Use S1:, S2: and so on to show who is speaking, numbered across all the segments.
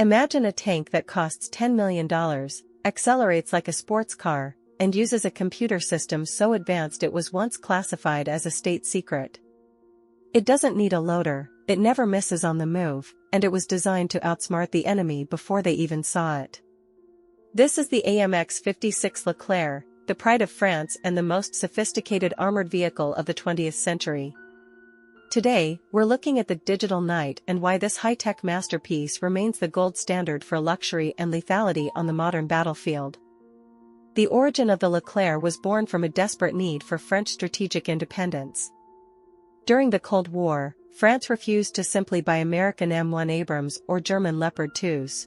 S1: Imagine a tank that costs $10 million, accelerates like a sports car, and uses a computer system so advanced it was once classified as a state secret. It doesn't need a loader, it never misses on the move, and it was designed to outsmart the enemy before they even saw it. This is the AMX-56 Leclerc, the pride of France and the most sophisticated armored vehicle of the 20th century. Today, we're looking at the digital knight and why this high-tech masterpiece remains the gold standard for luxury and lethality on the modern battlefield. The origin of the Leclerc was born from a desperate need for French strategic independence. During the Cold War, France refused to simply buy American M1 Abrams or German Leopard 2s.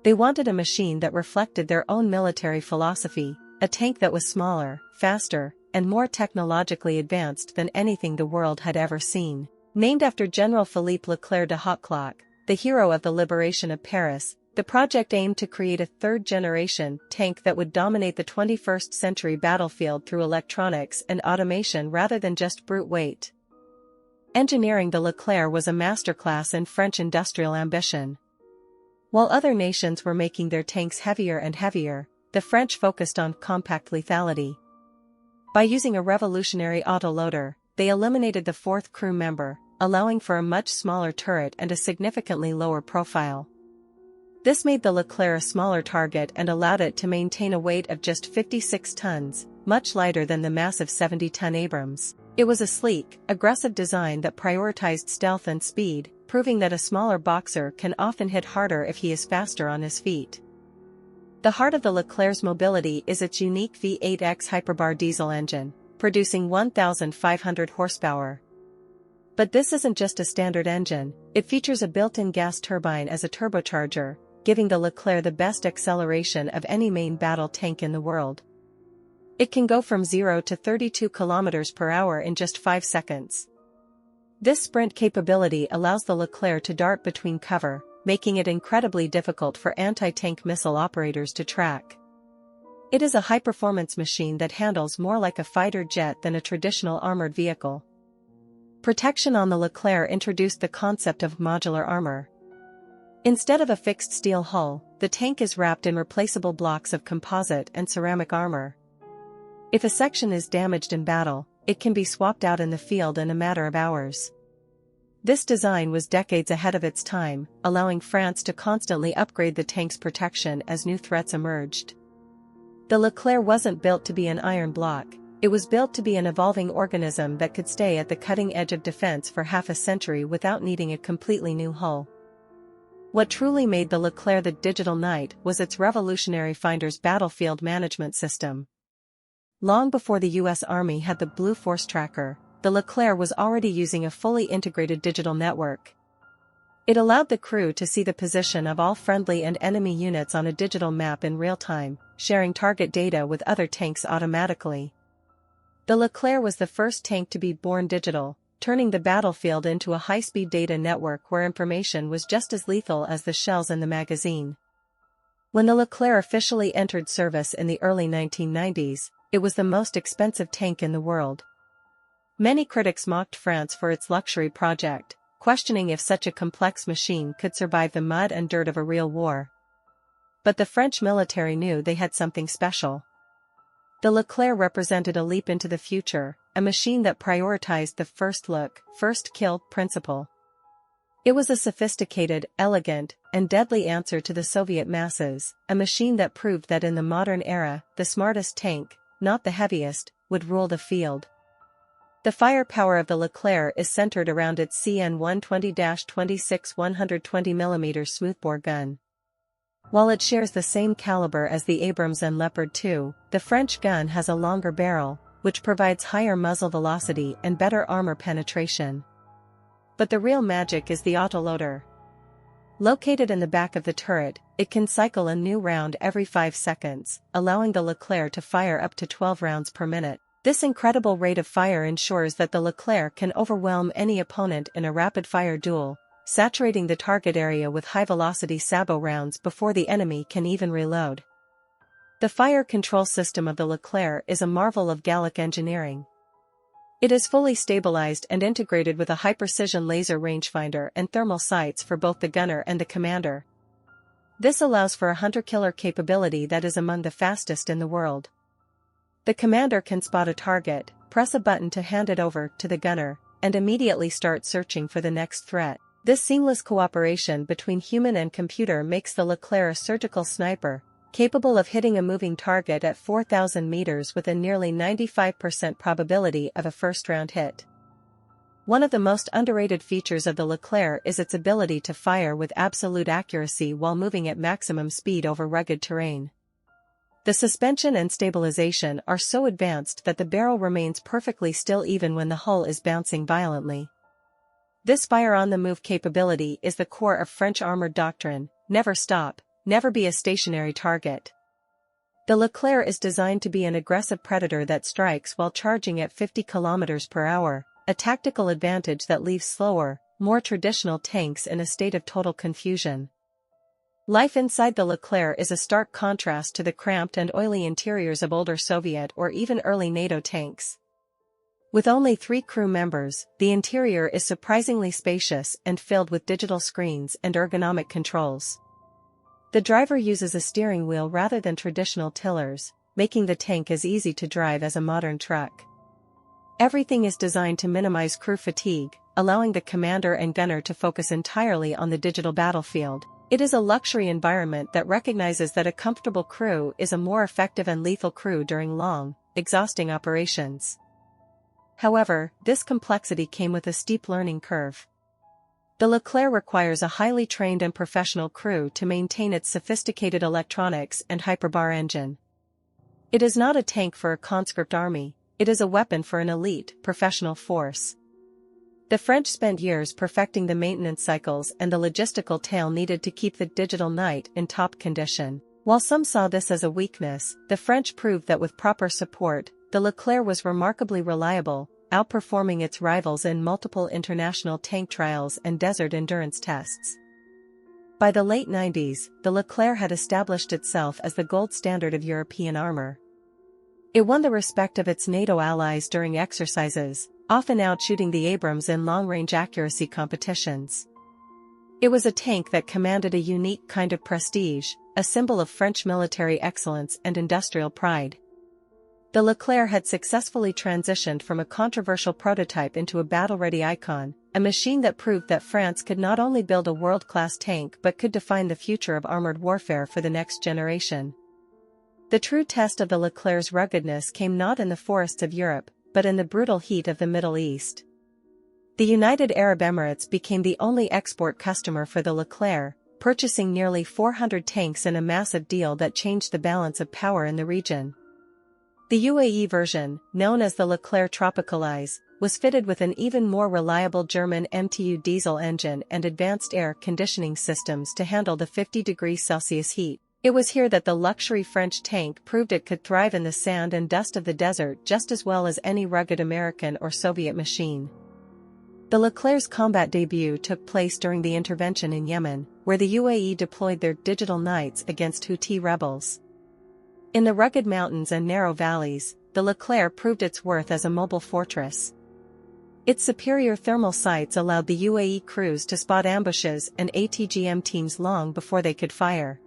S1: They wanted a machine that reflected their own military philosophy, a tank that was smaller, faster, and more technologically advanced than anything the world had ever seen. Named after General Philippe Leclerc de Hautecloque, the hero of the liberation of Paris, the project aimed to create a third-generation tank that would dominate the 21st century battlefield through electronics and automation rather than just brute weight. Engineering the Leclerc was a masterclass in French industrial ambition. While other nations were making their tanks heavier and heavier, the French focused on compact lethality. By using a revolutionary autoloader, they eliminated the fourth crew member, allowing for a much smaller turret and a significantly lower profile. This made the Leclerc a smaller target and allowed it to maintain a weight of just 56 tons, much lighter than the massive 70-ton Abrams. It was a sleek, aggressive design that prioritized stealth and speed, proving that a smaller boxer can often hit harder if he is faster on his feet. The heart of the Leclerc's mobility is its unique V8X hyperbar diesel engine, producing 1,500 horsepower. But this isn't just a standard engine, it features a built-in gas turbine as a turbocharger, giving the Leclerc the best acceleration of any main battle tank in the world. It can go from 0 to 32 km per hour in just 5 seconds. This sprint capability allows the Leclerc to dart between cover, making it incredibly difficult for anti-tank missile operators to track. It is a high-performance machine that handles more like a fighter jet than a traditional armored vehicle. Protection on the Leclerc introduced the concept of modular armor. Instead of a fixed steel hull, the tank is wrapped in replaceable blocks of composite and ceramic armor. If a section is damaged in battle, it can be swapped out in the field in a matter of hours. This design was decades ahead of its time, allowing France to constantly upgrade the tank's protection as new threats emerged. The Leclerc wasn't built to be an iron block, it was built to be an evolving organism that could stay at the cutting edge of defense for half a century without needing a completely new hull. What truly made the Leclerc the digital knight was its revolutionary Finder's battlefield management system. Long before the U.S. Army had the Blue Force Tracker, the Leclerc was already using a fully integrated digital network. It allowed the crew to see the position of all friendly and enemy units on a digital map in real time, sharing target data with other tanks automatically. The Leclerc was the first tank to be born digital, turning the battlefield into a high-speed data network where information was just as lethal as the shells in the magazine. When the Leclerc officially entered service in the early 1990s, it was the most expensive tank in the world. Many critics mocked France for its luxury project, questioning if such a complex machine could survive the mud and dirt of a real war. But the French military knew they had something special. The Leclerc represented a leap into the future, a machine that prioritized the first look, first kill principle. It was a sophisticated, elegant, and deadly answer to the Soviet masses, a machine that proved that in the modern era, the smartest tank, not the heaviest, would rule the field. The firepower of the Leclerc is centered around its CN 120-26 120mm smoothbore gun. While it shares the same caliber as the Abrams and Leopard 2, the French gun has a longer barrel, which provides higher muzzle velocity and better armor penetration. But the real magic is the autoloader. Located in the back of the turret, it can cycle a new round every 5 seconds, allowing the Leclerc to fire up to 12 rounds per minute. This incredible rate of fire ensures that the Leclerc can overwhelm any opponent in a rapid-fire duel, saturating the target area with high-velocity sabot rounds before the enemy can even reload. The fire control system of the Leclerc is a marvel of Gallic engineering. It is fully stabilized and integrated with a high-precision laser rangefinder and thermal sights for both the gunner and the commander. This allows for a hunter-killer capability that is among the fastest in the world. The commander can spot a target, press a button to hand it over to the gunner, and immediately start searching for the next threat. This seamless cooperation between human and computer makes the Leclerc a surgical sniper, capable of hitting a moving target at 4,000 meters with a nearly 95% probability of a first-round hit. One of the most underrated features of the Leclerc is its ability to fire with absolute accuracy while moving at maximum speed over rugged terrain. The suspension and stabilization are so advanced that the barrel remains perfectly still even when the hull is bouncing violently. This fire-on-the-move capability is the core of French armored doctrine: never stop, never be a stationary target. The Leclerc is designed to be an aggressive predator that strikes while charging at 50 km per hour, a tactical advantage that leaves slower, more traditional tanks in a state of total confusion. Life inside the Leclerc is a stark contrast to the cramped and oily interiors of older Soviet or even early NATO tanks. With only 3 crew members, the interior is surprisingly spacious and filled with digital screens and ergonomic controls. The driver uses a steering wheel rather than traditional tillers, making the tank as easy to drive as a modern truck. Everything is designed to minimize crew fatigue, allowing the commander and gunner to focus entirely on the digital battlefield. It is a luxury environment that recognizes that a comfortable crew is a more effective and lethal crew during long, exhausting operations. However, this complexity came with a steep learning curve. The Leclerc requires a highly trained and professional crew to maintain its sophisticated electronics and hyperbar engine. It is not a tank for a conscript army, it is a weapon for an elite, professional force. The French spent years perfecting the maintenance cycles and the logistical tail needed to keep the digital knight in top condition. While some saw this as a weakness, the French proved that with proper support, the Leclerc was remarkably reliable, outperforming its rivals in multiple international tank trials and desert endurance tests. By the late 90s, the Leclerc had established itself as the gold standard of European armor. It won the respect of its NATO allies during exercises, often outshooting the Abrams in long-range accuracy competitions. It was a tank that commanded a unique kind of prestige, a symbol of French military excellence and industrial pride. The Leclerc had successfully transitioned from a controversial prototype into a battle-ready icon, a machine that proved that France could not only build a world-class tank but could define the future of armored warfare for the next generation. The true test of the Leclerc's ruggedness came not in the forests of Europe, but in the brutal heat of the Middle East. The United Arab Emirates became the only export customer for the Leclerc, purchasing nearly 400 tanks in a massive deal that changed the balance of power in the region. The UAE version, known as the Leclerc Tropicalise, was fitted with an even more reliable German MTU diesel engine and advanced air conditioning systems to handle the 50 degrees Celsius heat. It was here that the luxury French tank proved it could thrive in the sand and dust of the desert just as well as any rugged American or Soviet machine. The Leclerc's combat debut took place during the intervention in Yemen, where the UAE deployed their digital knights against Houthi rebels. In the rugged mountains and narrow valleys, the Leclerc proved its worth as a mobile fortress. Its superior thermal sights allowed the UAE crews to spot ambushes and ATGM teams long before they could fire.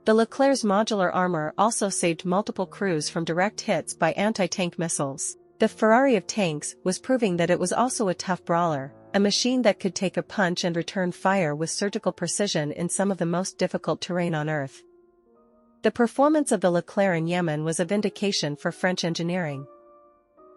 S1: The Leclerc's modular armor also saved multiple crews from direct hits by anti-tank missiles. The Ferrari of Tanks was proving that it was also a tough brawler, a machine that could take a punch and return fire with surgical precision in some of the most difficult terrain on Earth. The performance of the Leclerc in Yemen was a vindication for French engineering.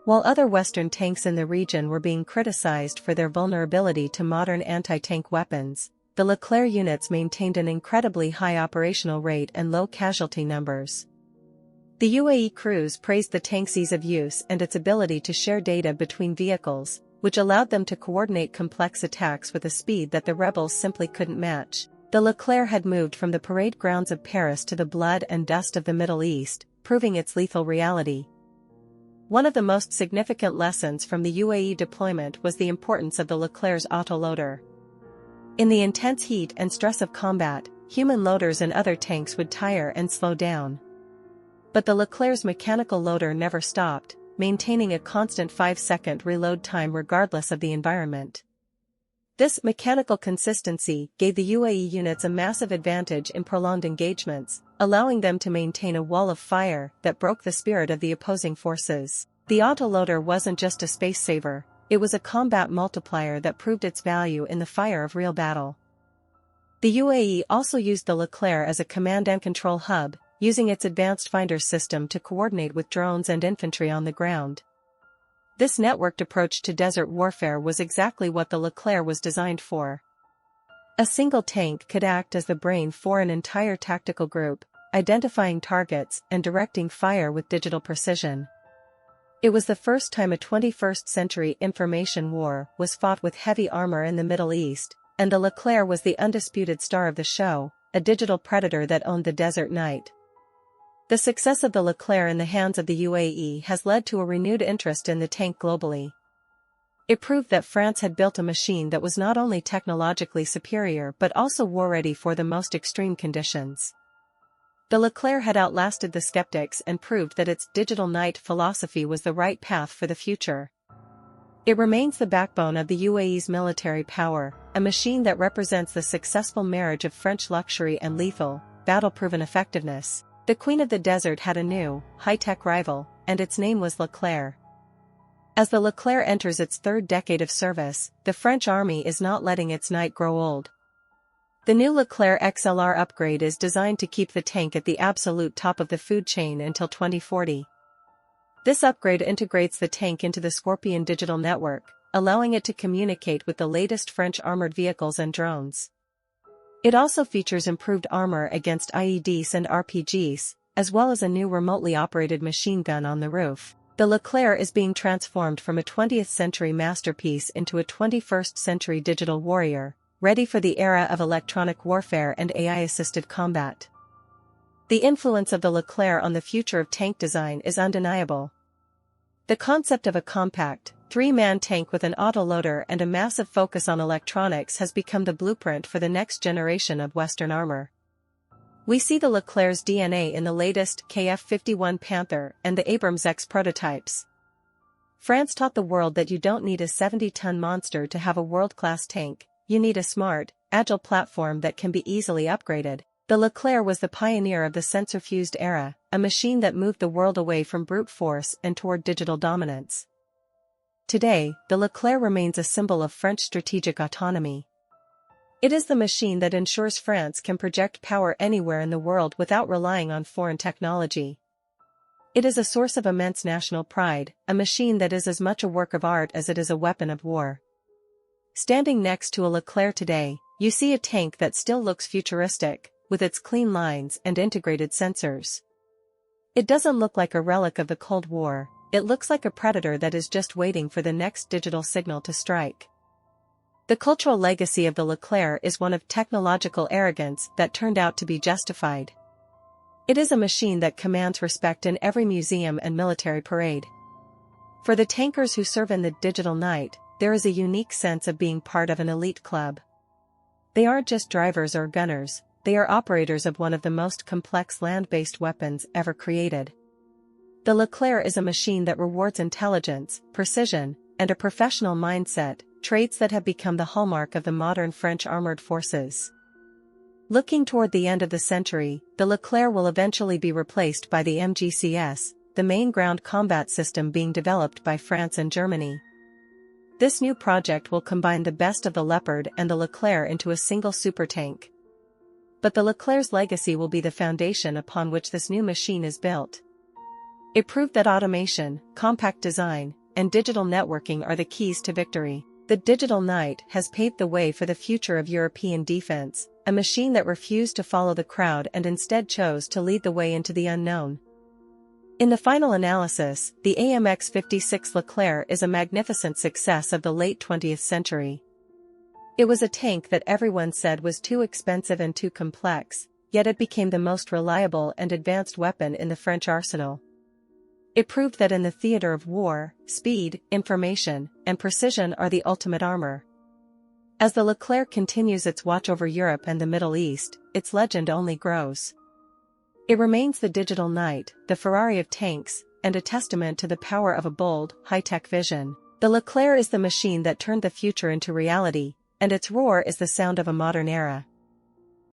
S1: While other Western tanks in the region were being criticized for their vulnerability to modern anti-tank weapons, the Leclerc units maintained an incredibly high operational rate and low casualty numbers. The UAE crews praised the tank's ease of use and its ability to share data between vehicles, which allowed them to coordinate complex attacks with a speed that the rebels simply couldn't match. The Leclerc had moved from the parade grounds of Paris to the blood and dust of the Middle East, proving its lethal reality. One of the most significant lessons from the UAE deployment was the importance of the Leclerc's autoloader. In the intense heat and stress of combat, human loaders and other tanks would tire and slow down. But the Leclerc's mechanical loader never stopped, maintaining a constant 5-second reload time regardless of the environment. This mechanical consistency gave the UAE units a massive advantage in prolonged engagements, allowing them to maintain a wall of fire that broke the spirit of the opposing forces. The autoloader wasn't just a space saver, it was a combat multiplier that proved its value in the fire of real battle. The UAE also used the Leclerc as a command and control hub, using its advanced finder system to coordinate with drones and infantry on the ground. This networked approach to desert warfare was exactly what the Leclerc was designed for. A single tank could act as the brain for an entire tactical group, identifying targets and directing fire with digital precision. It was the first time a 21st-century information war was fought with heavy armor in the Middle East, and the Leclerc was the undisputed star of the show, a digital predator that owned the desert night. The success of the Leclerc in the hands of the UAE has led to a renewed interest in the tank globally. It proved that France had built a machine that was not only technologically superior but also war-ready for the most extreme conditions. The Leclerc had outlasted the skeptics and proved that its digital night philosophy was the right path for the future. It remains the backbone of the UAE's military power, a machine that represents the successful marriage of French luxury and lethal, battle-proven effectiveness. The Queen of the Desert had a new, high-tech rival, and its name was Leclerc. As the Leclerc enters its third decade of service, the French army is not letting its night grow old. The new Leclerc XLR upgrade is designed to keep the tank at the absolute top of the food chain until 2040. This upgrade integrates the tank into the Scorpion digital network, allowing it to communicate with the latest French armored vehicles and drones. It also features improved armor against IEDs and RPGs, as well as a new remotely operated machine gun on the roof. The Leclerc is being transformed from a 20th-century masterpiece into a 21st-century digital warrior, ready for the era of electronic warfare and AI-assisted combat. The influence of the Leclerc on the future of tank design is undeniable. The concept of a compact, three-man tank with an autoloader and a massive focus on electronics has become the blueprint for the next generation of Western armor. We see the Leclerc's DNA in the latest KF-51 Panther and the Abrams X prototypes. France taught the world that you don't need a 70-ton monster to have a world-class tank, you need a smart, agile platform that can be easily upgraded. The Leclerc was the pioneer of the sensor-fused era, a machine that moved the world away from brute force and toward digital dominance. Today, the Leclerc remains a symbol of French strategic autonomy. It is the machine that ensures France can project power anywhere in the world without relying on foreign technology. It is a source of immense national pride, a machine that is as much a work of art as it is a weapon of war. Standing next to a Leclerc today, you see a tank that still looks futuristic, with its clean lines and integrated sensors. It doesn't look like a relic of the Cold War, it looks like a predator that is just waiting for the next digital signal to strike. The cultural legacy of the Leclerc is one of technological arrogance that turned out to be justified. It is a machine that commands respect in every museum and military parade. For the tankers who serve in the digital night, there is a unique sense of being part of an elite club. They aren't just drivers or gunners, they are operators of one of the most complex land-based weapons ever created. The Leclerc is a machine that rewards intelligence, precision, and a professional mindset, traits that have become the hallmark of the modern French armored forces. Looking toward the end of the century, the Leclerc will eventually be replaced by the MGCS, the main ground combat system being developed by France and Germany. This new project will combine the best of the Leopard and the Leclerc into a single supertank. But the Leclerc's legacy will be the foundation upon which this new machine is built. It proved that automation, compact design, and digital networking are the keys to victory. The digital night has paved the way for the future of European defense, a machine that refused to follow the crowd and instead chose to lead the way into the unknown. In the final analysis, the AMX-56 Leclerc is a magnificent success of the late 20th century. It was a tank that everyone said was too expensive and too complex, yet it became the most reliable and advanced weapon in the French arsenal. It proved that in the theater of war, speed, information, and precision are the ultimate armor. As the Leclerc continues its watch over Europe and the Middle East, its legend only grows. It remains the digital knight, the Ferrari of tanks, and a testament to the power of a bold, high-tech vision. The Leclerc is the machine that turned the future into reality, and its roar is the sound of a modern era.